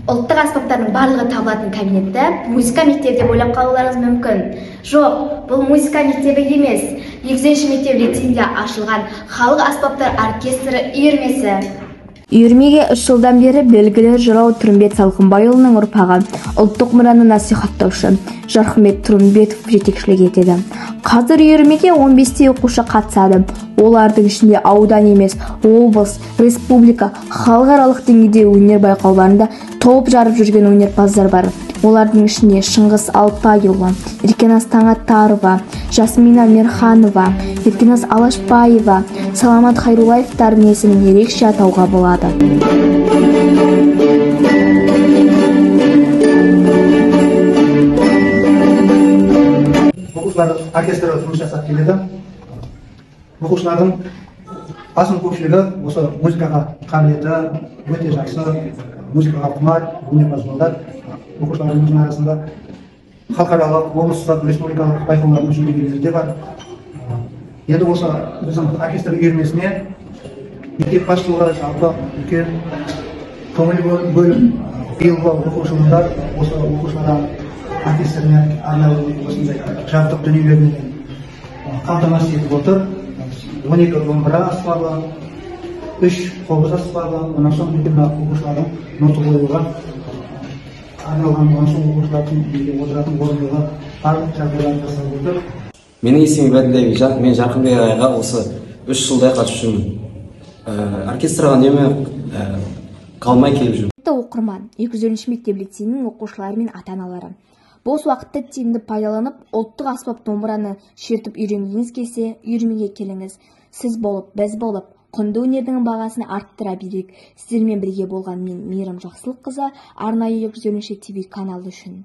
Ұлттық аспаптардың барлығы табылатын кабинетті музыка мектебі деп ойлап қалуларыңыз мүмкін. Жоқ, бұл музыка мектебі емес. 200 мектеп лицейінде ашылған халық аспаптар оркестрі үйірмесі. Үйірмеге 3 жылдан бері белгілі жырау Тұрымбет Салқынбайұлының ұрпағы, ұлттық мұраны насихаттаушы Жарқымбет Тұрымбетов жетекшілік етеді. Қазір үйірмеге 15 оқушы қатысады. Олардың ішінде аудан емес, облыс, республика, халықаралық деңгейде өнер байқауларында топ жарып жүрген өнерпаздар бар. Олардың ішінде Шыңғыс Алпайұлы, Еркеназ Таңатарова, Жасмина Мерханова, Еркеназ Алашбаева, Саламат Хайрулаевтардың есімін ерекше атауға болады. Оқушылар оркестрі жұмыс жасап келеді. Оқушылардың басым көпшілігі осы музыкаға қабілеті өте жақсы, музыкаға құмар өнерпаз балдар. Оқушылардың арасында халықаралық, облыстық, республикалық байқаулардың жүлдегерлері де бар. Енді осы біздің оркестр үйірмесіне мектеп басшылығы жалпы үлкен көңіл бөліп, биылғы оқу жылында осы оқушыларға оркестріне арналған осындай жабдық дүниелермен қамтамасыз етіп отыр. 12 домбыра аспабы, 3 қобыз аспабы, онан соң оқушылардың ноты қоюға арналған, онан соң оқушылардың отыратын орындығы барлық жағдайлар жасалып отыр. Менің есімім Бәділбек, мен Жарқынбек ағайға осы 3 жылдай қатысып жүрмін. Оркестрға үнемі қалмай келіп жүрмін. Оқырман 200 мектеп лицейінің оқушылары мен ата-аналары. Бос уақытты тиімді пайдаланып, ұлттық аспап домбыраны шертіп үйренгіңіз келсе, үйірмеге келіңіз. Сіз болып, біз болып, құнды өнердің бағасын арттыра берейік. Сіздермен бірге болған мен Мейрам Жақсылыққызы, арнайы 213 TV каналы үшін.